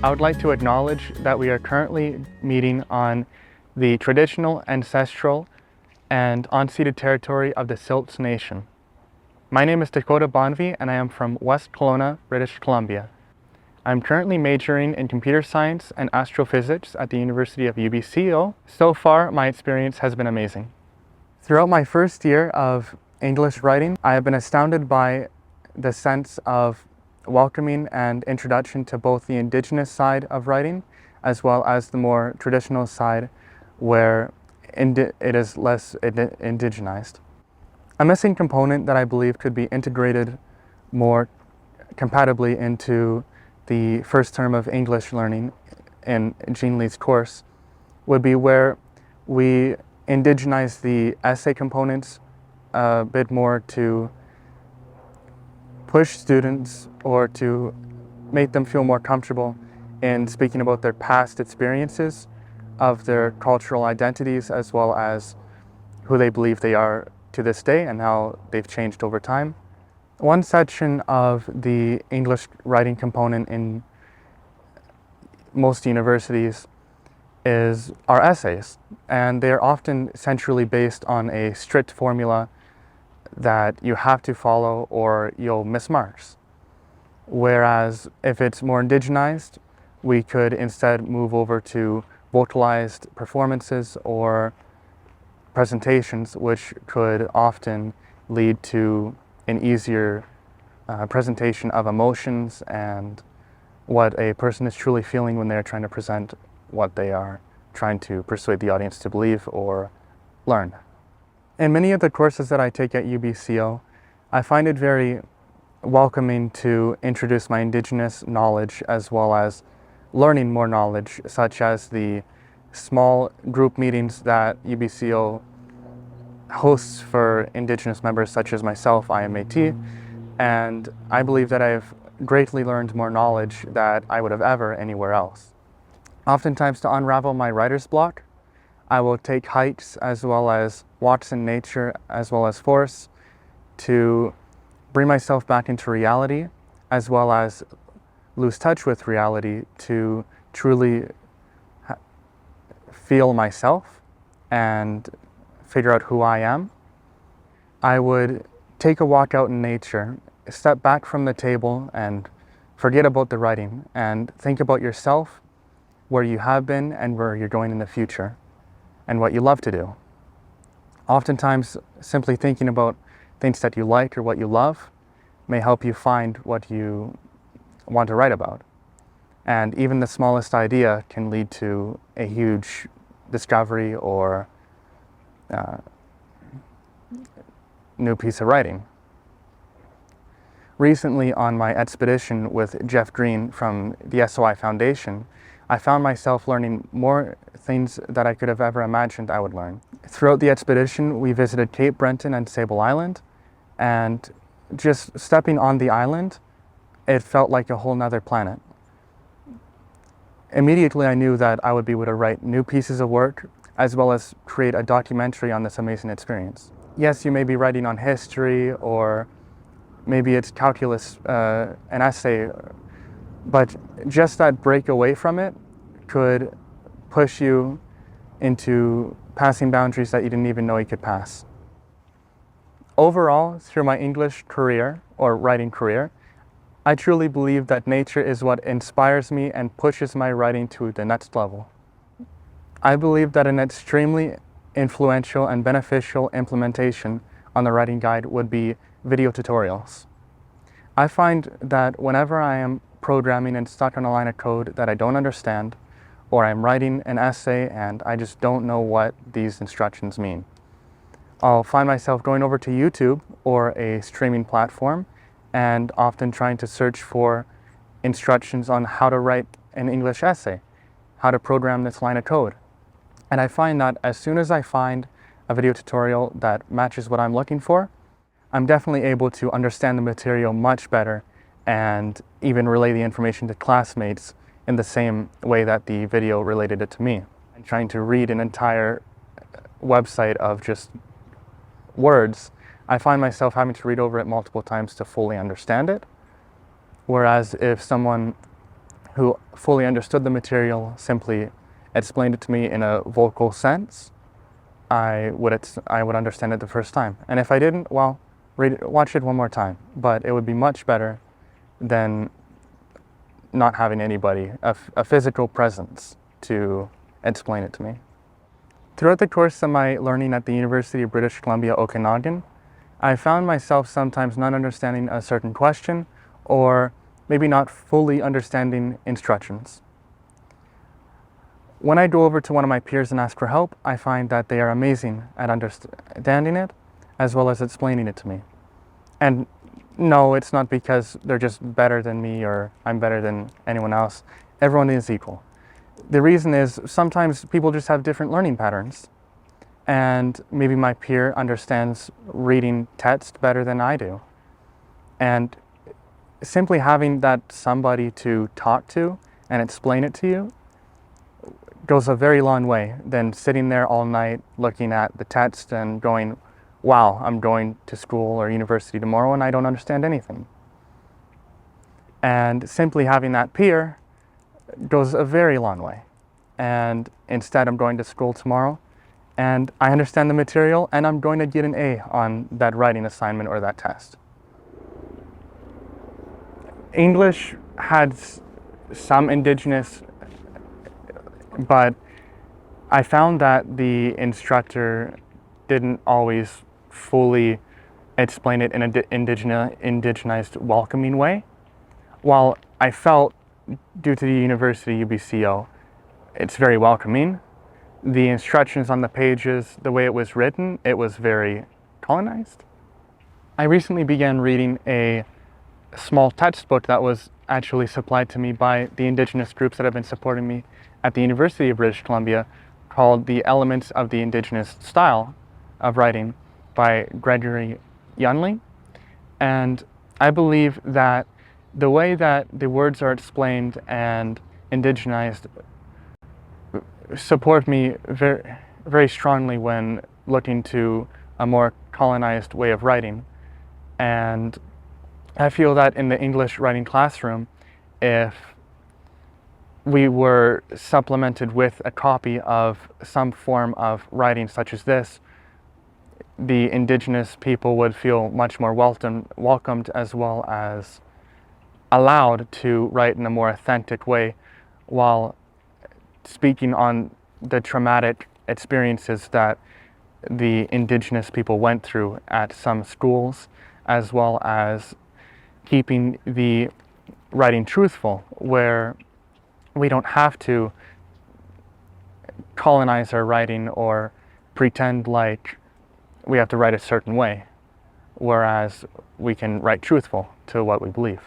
I would like to acknowledge that we are currently meeting on the traditional, ancestral, and unceded territory of the Silts Nation. My name is Dakota Bonvie and I am from West Kelowna, British Columbia. I'm currently majoring in computer science and astrophysics at the University of UBC. So far, my experience has been amazing. Throughout my first year of English writing, I have been astounded by the sense of welcoming and introduction to both the Indigenous side of writing as well as the more traditional side where it is less indigenized. A missing component that I believe could be integrated more compatibly into the first term of English learning in Jean Lee's course would be where we indigenize the essay components a bit more to push students or to make them feel more comfortable in speaking about their past experiences of their cultural identities as well as who they believe they are to this day and how they've changed over time. One section of the English writing component in most universities is our essays, and they're often centrally based on a strict formula that you have to follow or you'll miss marks. Whereas if it's more indigenized, we could instead move over to vocalized performances or presentations, which could often lead to an easier presentation of emotions and what a person is truly feeling when they're trying to present what they are trying to persuade the audience to believe or learn. In many of the courses that I take at UBCO, I find it very welcoming to introduce my Indigenous knowledge as well as learning more knowledge, such as the small group meetings that UBCO hosts for Indigenous members such as myself, IMAT, and I believe that I've greatly learned more knowledge that I would have ever anywhere else. Oftentimes, to unravel my writer's block, I will take hikes as well as walks in nature as well as forests to bring myself back into reality as well as lose touch with reality to truly feel myself and figure out who I am. I would take a walk out in nature, step back from the table and forget about the writing and think about yourself, where you have been and where you're going in the future, and what you love to do. Oftentimes, simply thinking about things that you like or what you love may help you find what you want to write about. And even the smallest idea can lead to a huge discovery or new piece of writing. Recently, on my expedition with Jeff Green from the SOI Foundation, I found myself learning more things that I could have ever imagined I would learn. Throughout the expedition, we visited Cape Breton and Sable Island, and just stepping on the island, it felt like a whole nother planet. Immediately, I knew that I would be able to write new pieces of work, as well as create a documentary on this amazing experience. Yes, you may be writing on history, or maybe it's calculus, an essay, but just that break away from it could push you into passing boundaries that you didn't even know you could pass. Overall, through my English career, or writing career, I truly believe that nature is what inspires me and pushes my writing to the next level. I believe that an extremely influential and beneficial implementation on the writing guide would be video tutorials. I find that whenever I am programming and stuck on a line of code that I don't understand, or I'm writing an essay and I just don't know what these instructions mean, I'll find myself going over to YouTube or a streaming platform and often trying to search for instructions on how to write an English essay, how to program this line of code. And I find that as soon as I find a video tutorial that matches what I'm looking for, I'm definitely able to understand the material much better and even relay the information to classmates in the same way that the video related it to me. And trying to read an entire website of just words, I find myself having to read over it multiple times to fully understand it. Whereas if someone who fully understood the material simply explained it to me in a vocal sense, I would understand it the first time. And if I didn't, well, watch it one more time. But it would be much better than not having anybody, a physical presence to explain it to me. Throughout the course of my learning at the University of British Columbia, Okanagan, I found myself sometimes not understanding a certain question or maybe not fully understanding instructions. When I go over to one of my peers and ask for help, I find that they are amazing at understanding it as well as explaining it to me. And no, it's not because they're just better than me or I'm better than anyone else. Everyone is equal. The reason is sometimes people just have different learning patterns, and maybe my peer understands reading text better than I do. And simply having that somebody to talk to and explain it to you goes a very long way than sitting there all night looking at the text and going, wow, I'm going to school or university tomorrow and I don't understand anything. And simply having that peer goes a very long way. And instead I'm going to school tomorrow and I understand the material and I'm going to get an A on that writing assignment or that test. English had some Indigenous, but I found that the instructor didn't always fully explain it in an indigenized, welcoming way. While I felt, due to the University UBCO, it's very welcoming. The instructions on the pages, the way it was written, it was very colonized. I recently began reading a small textbook that was actually supplied to me by the Indigenous groups that have been supporting me at the University of British Columbia, called The Elements of the Indigenous Style of Writing by Gregory Yunley. And I believe that the way that the words are explained and indigenized support me very, very strongly when looking to a more colonized way of writing. And I feel that in the English writing classroom, if we were supplemented with a copy of some form of writing such as this, the Indigenous people would feel much more welcomed as well as allowed to write in a more authentic way while speaking on the traumatic experiences that the Indigenous people went through at some schools, as well as keeping the writing truthful, where we don't have to colonize our writing or pretend like we have to write a certain way, whereas we can write truthful to what we believe.